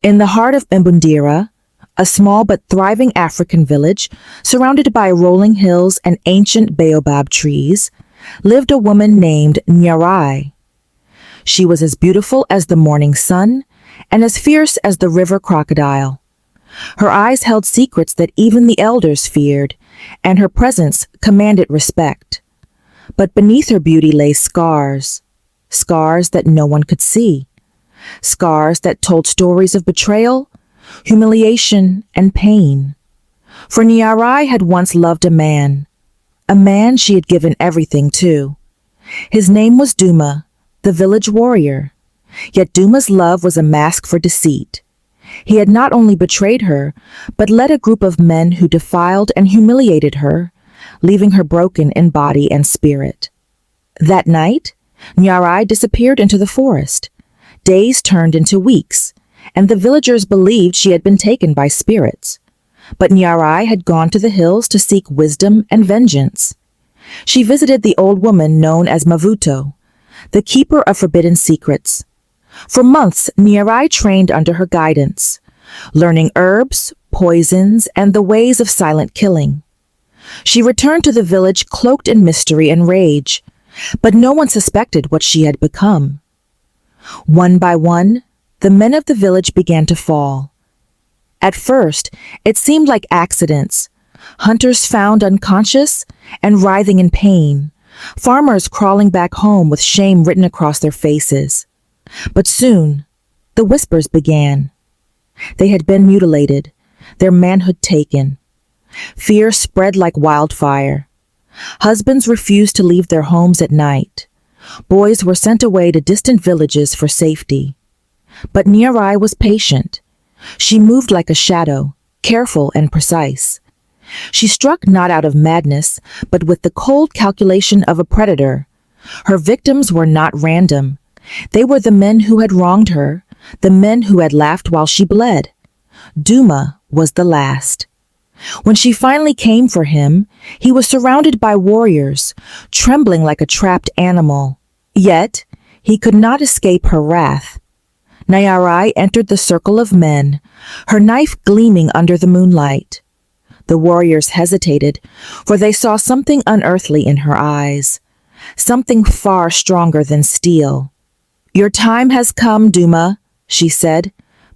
In the heart of Mbundira, a small but thriving African village surrounded by rolling hills and ancient baobab trees, lived a woman named Nyarai. She was as beautiful as the morning sun and as fierce as the river crocodile. Her eyes held secrets that even the elders feared, and her presence commanded respect. But beneath her beauty lay scars, scars that no one could see, scars that told stories of betrayal, humiliation, and pain. For Nyarai had once loved a man she had given everything to. His name was Duma, the village warrior. Yet Duma's love was a mask for deceit. He had not only betrayed her, but led a group of men who defiled and humiliated her, leaving her broken in body and spirit. That night, Nyarai disappeared into the forest. Days turned into weeks, and the villagers believed she had been taken by spirits. But Nyarai had gone to the hills to seek wisdom and vengeance. She visited the old woman known as Mavuto, the keeper of forbidden secrets. For months, Nyarai trained under her guidance, learning herbs, poisons, and the ways of silent killing. She returned to the village cloaked in mystery and rage, but no one suspected what she had become. One by one, the men of the village began to fall. At first, it seemed like accidents. Hunters found unconscious and writhing in pain, farmers crawling back home with shame written across their faces. But soon, the whispers began. They had been mutilated, their manhood taken. Fear spread like wildfire. Husbands refused to leave their homes at night. Boys were sent away to distant villages for safety. But Nyarai was patient. She moved like a shadow, careful and precise. She struck not out of madness, but with the cold calculation of a predator. Her victims were not random. They were the men who had wronged her, the men who had laughed while she bled. Duma was the last. When she finally came for him, he was surrounded by warriors, trembling like a trapped animal. Yet, he could not escape her wrath. Nyarai entered the circle of men, her knife gleaming under the moonlight. The warriors hesitated, for they saw something unearthly in her eyes, something far stronger than steel. "Your time has come, Duma," she said.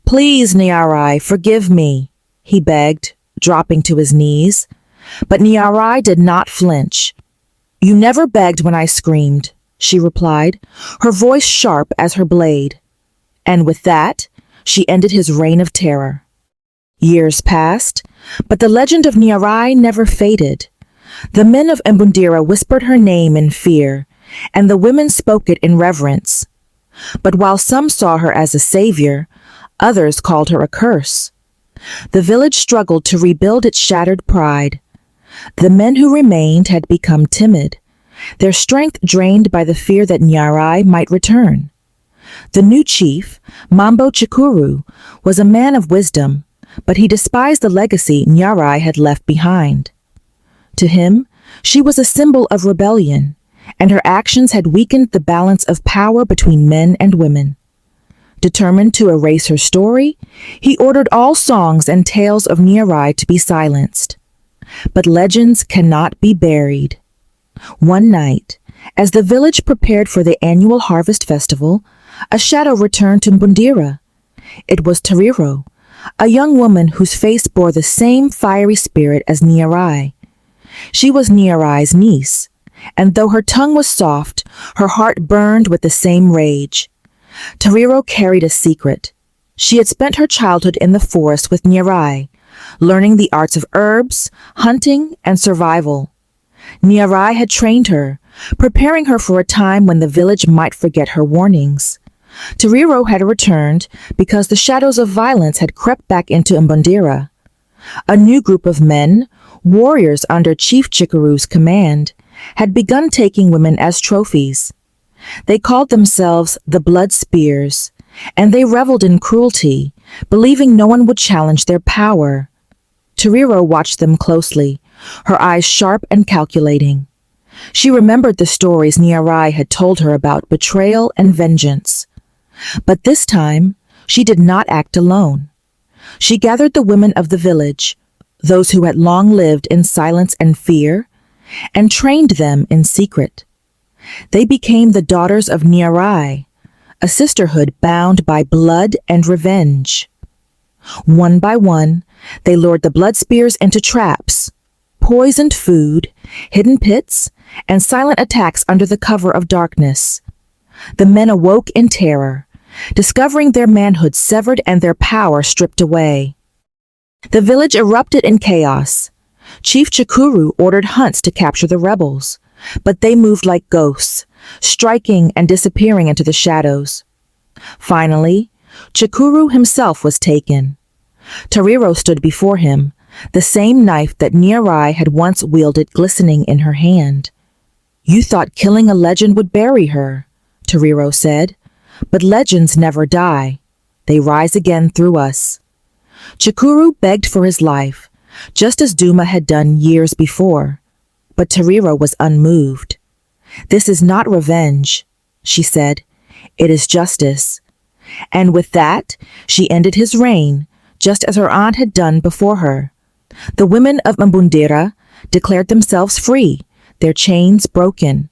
"Please, Nyarai, forgive me," he begged, dropping to his knees. But Nyarai did not flinch. "You never begged when I screamed," she replied, her voice sharp as her blade. And with that, she ended his reign of terror. Years passed, but the legend of Nyarai never faded. The men of Mbundira whispered her name in fear, and the women spoke it in reverence. But while some saw her as a savior, others called her a curse. The village struggled to rebuild its shattered pride. The men who remained had become timid, their strength drained by the fear that Nyarai might return. The new chief, Mambo Chikuru, was a man of wisdom, but he despised the legacy Nyarai had left behind. To him, she was a symbol of rebellion, and her actions had weakened the balance of power between men and women. Determined to erase her story, he ordered all songs and tales of Nyarai to be silenced. But legends cannot be buried. One night, as the village prepared for the annual harvest festival, a shadow returned to Mbundira. It was Tariro, a young woman whose face bore the same fiery spirit as Nyarai. She was Nyarai's niece, and though her tongue was soft, her heart burned with the same rage. Tariro carried a secret. She had spent her childhood in the forest with Nyarai, learning the arts of herbs, hunting, and survival. Nyarai had trained her, preparing her for a time when the village might forget her warnings. Tariro had returned because the shadows of violence had crept back into Mbundira. A new group of men, warriors under Chief Chikuru's command, had begun taking women as trophies. They called themselves the Blood Spears, and they reveled in cruelty, believing no one would challenge their power. Tariro watched them closely, her eyes sharp and calculating. She remembered the stories Nyarai had told her about betrayal and vengeance. But this time, She did not act alone. She gathered the women of the village, those who had long lived in silence and fear, and trained them in secret. They became the daughters of Nyarai, a sisterhood bound by blood and revenge. One by one, they lured the blood spears into traps, poisoned food, hidden pits, and silent attacks under the cover of darkness. The men awoke in terror, discovering their manhood severed and their power stripped away. The village erupted in chaos. Chief Chikuru ordered hunts to capture the rebels, but they moved like ghosts, striking and disappearing into the shadows. Finally, Chikuru himself was taken. Tariro stood before him, the same knife that Nyarai had once wielded glistening in her hand. "You thought killing a legend would bury her," Tariro said, "but legends never die. They rise again through us." Chikuru begged for his life, just as Duma had done years before, but Tariro was unmoved. "This is not revenge," she said. "It is justice." And with that, she ended his reign, just as her aunt had done before her. The women of Mbundira declared themselves free, their chains broken.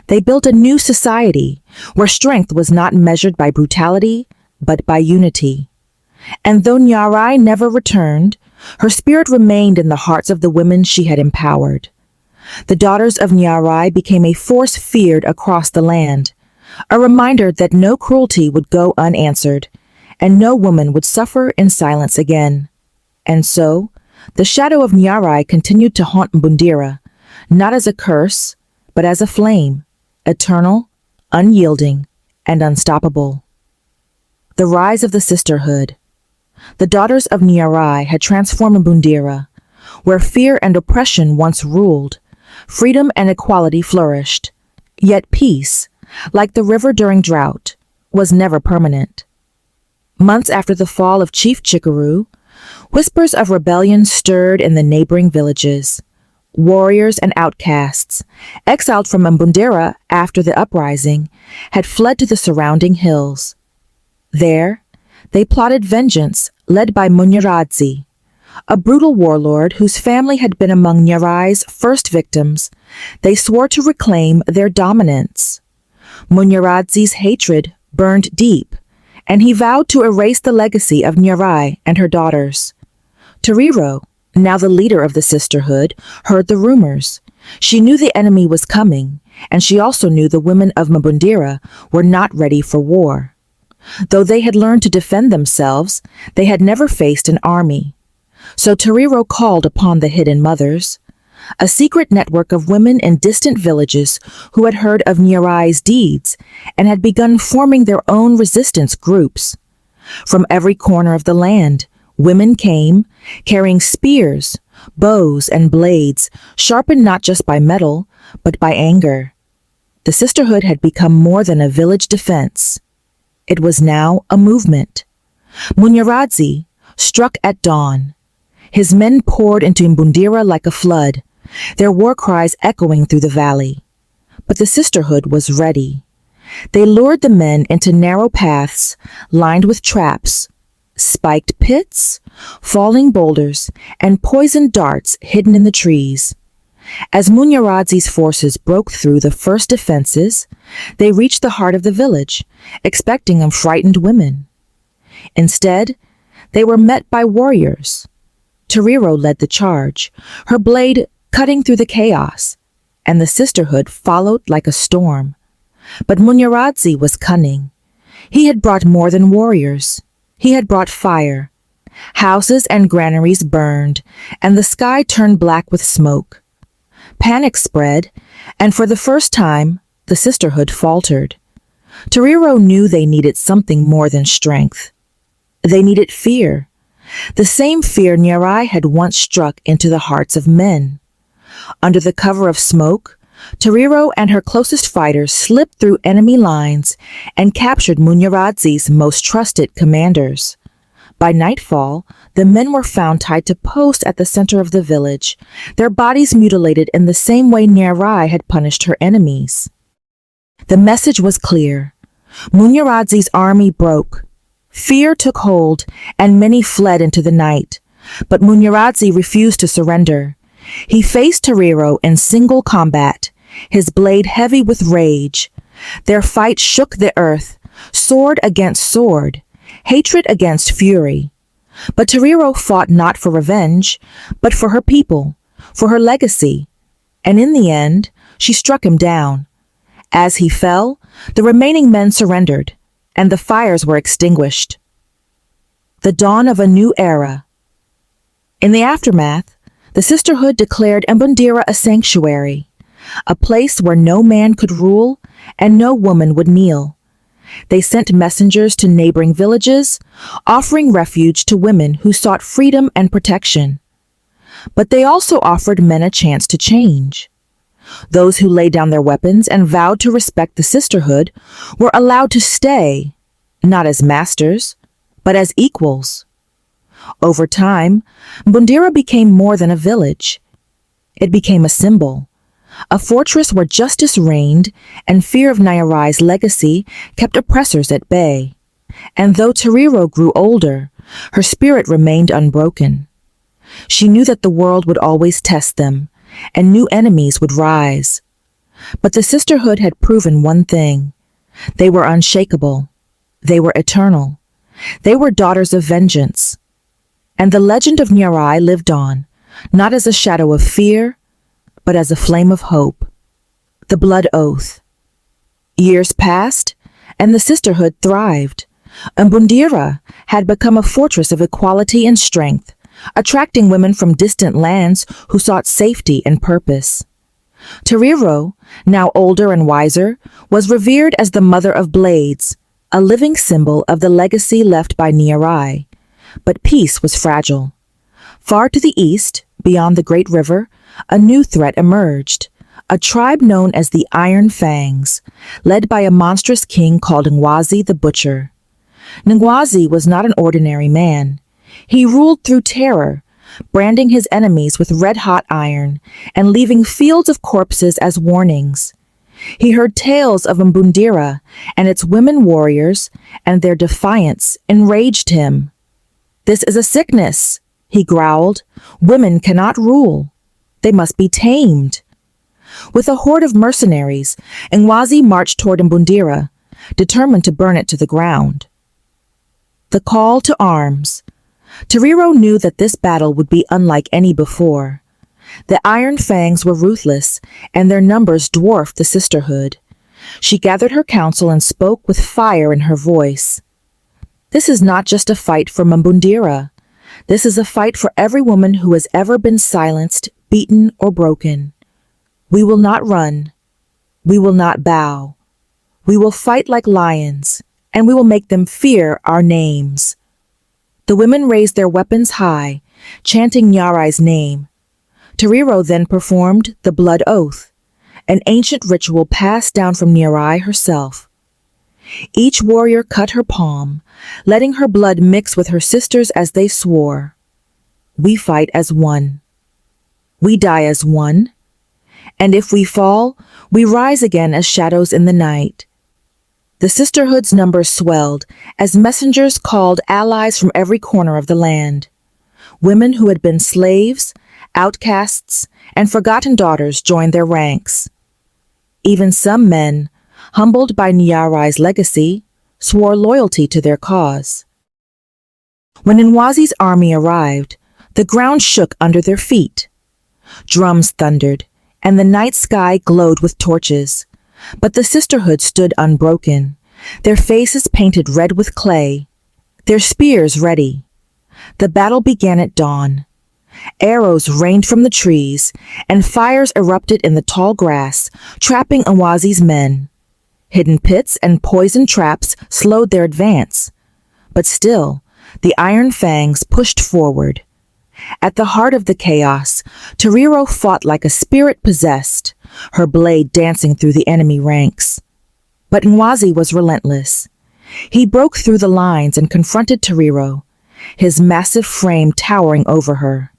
They built a new society where strength was not measured by brutality, but by unity. And though Nyarai never returned, her spirit remained in the hearts of the women she had empowered. The daughters of Nyarai became a force feared across the land, a reminder that no cruelty would go unanswered, and no woman would suffer in silence again. And so, the shadow of Nyarai continued to haunt Mbundira, not as a curse, but as a flame, eternal, unyielding, and unstoppable. The rise of the sisterhood. The daughters of Nyarai had transformed Mbundira, where fear and oppression once ruled, freedom and equality flourished. Yet peace, like the river during drought, was never permanent. Months after the fall of Chief Chikuru, whispers of rebellion stirred in the neighboring villages. Warriors and outcasts, exiled from Mbundira after the uprising, had fled to the surrounding hills. There, they plotted vengeance, led by Munyaradzi, a brutal warlord whose family had been among Nyarai's first victims. They swore to reclaim their dominance. Munyaradzi's hatred burned deep, and he vowed to erase the legacy of Nyarai and her daughters. Tariro, now the leader of the sisterhood, heard the rumors. She knew the enemy was coming, and she also knew the women of Mbundira were not ready for war. Though they had learned to defend themselves, they had never faced an army. So Tariro called upon the hidden mothers, a secret network of women in distant villages who had heard of Nyarai's deeds and had begun forming their own resistance groups. From every corner of the land, women came, carrying spears, bows, and blades, sharpened not just by metal, but by anger. The sisterhood had become more than a village defense. It was now a movement. Munyaradzi struck at dawn. His men poured into Mbundira like a flood, their war cries echoing through the valley. But the sisterhood was ready. They lured the men into narrow paths lined with traps, spiked pits, falling boulders, and poisoned darts hidden in the trees. As Munyaradzi's forces broke through the first defenses, they reached the heart of the village, expecting frightened women. Instead, they were met by warriors. Tariro led the charge, her blade cutting through the chaos, and the sisterhood followed like a storm. But Munyaradzi was cunning. He had brought more than warriors. He had brought fire. Houses and granaries burned, and the sky turned black with smoke. Panic spread, and for the first time, the sisterhood faltered. Tariro knew they needed something more than strength. They needed fear, the same fear Nyarai had once struck into the hearts of men. Under the cover of smoke, Tariro and her closest fighters slipped through enemy lines and captured Munyaradzi's most trusted commanders. By nightfall, the men were found tied to posts at the center of the village, their bodies mutilated in the same way Nyarai had punished her enemies. The message was clear. Munyaradzi's army broke. Fear took hold, and many fled into the night. But Munyaradzi refused to surrender. He faced Tariro in single combat, his blade heavy with rage. Their fight shook the earth, sword against sword, hatred against fury. But Tariro fought not for revenge, but for her people, for her legacy. And in the end, she struck him down. As he fell, the remaining men surrendered, and the fires were extinguished. The dawn of a new era. In the aftermath, the Sisterhood declared Mbundira a sanctuary, a place where no man could rule and no woman would kneel. They sent messengers to neighboring villages, offering refuge to women who sought freedom and protection. But they also offered men a chance to change. Those who laid down their weapons and vowed to respect the Sisterhood were allowed to stay, not as masters, but as equals. Over time, Mbundira became more than a village. It became a symbol, a fortress where justice reigned and fear of Nyarai's legacy kept oppressors at bay. And though Tariro grew older, her spirit remained unbroken. She knew that the world would always test them, and new enemies would rise. But the Sisterhood had proven one thing. They were unshakable. They were eternal. They were daughters of vengeance. And the legend of Nyarai lived on, not as a shadow of fear, but as a flame of hope. The blood oath. Years passed, and the Sisterhood thrived. Mbundira had become a fortress of equality and strength, attracting women from distant lands who sought safety and purpose. Tariro, now older and wiser, was revered as the mother of blades, a living symbol of the legacy left by Nyarai. But peace was fragile. Far to the east, beyond the great river, a new threat emerged, a tribe known as the Iron Fangs, led by a monstrous king called Ngwazi the Butcher. Ngwazi was not an ordinary man. He ruled through terror, branding his enemies with red-hot iron and leaving fields of corpses as warnings. He heard tales of Mbundira and its women warriors, and their defiance enraged him. "This is a sickness," he growled. "Women cannot rule. They must be tamed." With a horde of mercenaries, Ngwazi marched toward Mbundira, determined to burn it to the ground. The call to arms. Tariro knew that this battle would be unlike any before. The Iron Fangs were ruthless, and their numbers dwarfed the Sisterhood. She gathered her council and spoke with fire in her voice. "This is not just a fight for Mbundira. This is a fight for every woman who has ever been silenced, beaten, or broken. We will not run. We will not bow. We will fight like lions, and we will make them fear our names." The women raised their weapons high, chanting Nyarai's name. Tariro then performed the blood oath, an ancient ritual passed down from Nyarai herself. Each warrior cut her palm, letting her blood mix with her sisters as they swore. "We fight as one. We die as one. And if we fall, we rise again as shadows in the night." The Sisterhood's numbers swelled as messengers called allies from every corner of the land. Women who had been slaves, outcasts, and forgotten daughters joined their ranks. Even some men, humbled by Nyarai's legacy, swore loyalty to their cause. When Ngwazi's army arrived, the ground shook under their feet. Drums thundered, and the night sky glowed with torches. But the Sisterhood stood unbroken, their faces painted red with clay, their spears ready. The battle began at dawn. Arrows rained from the trees, and fires erupted in the tall grass, trapping Ngwazi's men. Hidden pits and poison traps slowed their advance. But still, the Iron Fangs pushed forward. At the heart of the chaos, Tariro fought like a spirit possessed, her blade dancing through the enemy ranks. But Ngwazi was relentless. He broke through the lines and confronted Tariro, his massive frame towering over her.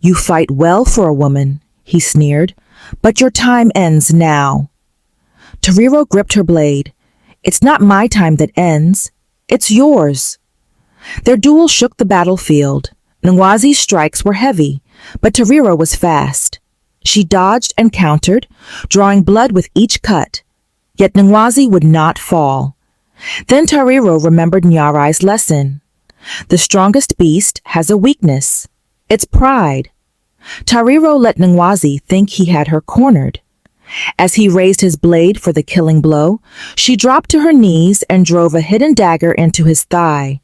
"You fight well for a woman," he sneered, "but your time ends now." Tariro gripped her blade. "It's not my time that ends. It's yours." Their duel shook the battlefield. Nwazi's strikes were heavy, but Tariro was fast. She dodged and countered, drawing blood with each cut. Yet Nwazi would not fall. Then Tariro remembered Nyarai's lesson. The strongest beast has a weakness. It's pride. Tariro let Nwazi think he had her cornered. As he raised his blade for the killing blow, she dropped to her knees and drove a hidden dagger into his thigh.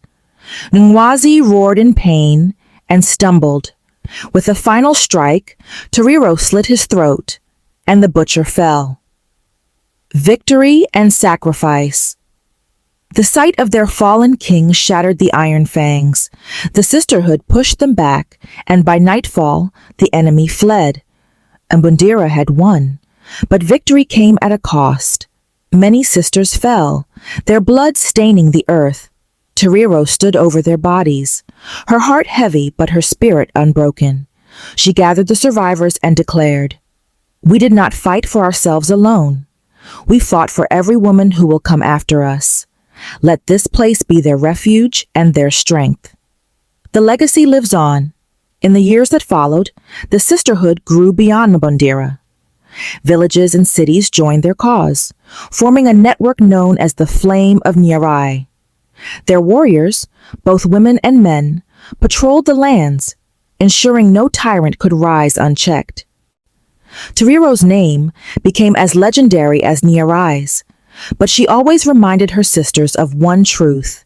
Nwazi roared in pain and stumbled. With a final strike, Tariro slit his throat, and the butcher fell. Victory and sacrifice. The sight of their fallen king shattered the iron fangs. The Sisterhood pushed them back, and by nightfall, the enemy fled. Mbundira had won, but victory came at a cost. Many sisters fell, their blood staining the earth. Tariro stood over their bodies, her heart heavy but her spirit unbroken. She gathered the survivors and declared, "We did not fight for ourselves alone. We fought for every woman who will come after us. Let this place be their refuge and their strength." The legacy lives on. In the years that followed, the Sisterhood grew beyond Mbundira. Villages and cities joined their cause, forming a network known as the Flame of Nyarai. Their warriors, both women and men, patrolled the lands, ensuring no tyrant could rise unchecked. Tariro's name became as legendary as Nyarai's, but she always reminded her sisters of one truth.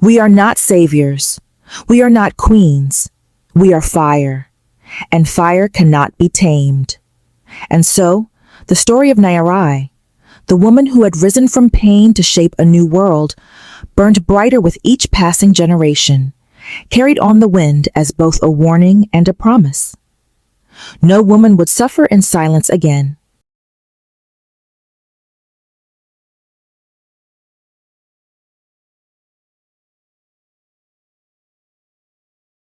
We are not saviors. We are not queens. We are fire, and fire cannot be tamed. And so, the story of Nyarai, the woman who had risen from pain to shape a new world, burned brighter with each passing generation, carried on the wind as both a warning and a promise. No woman would suffer in silence again.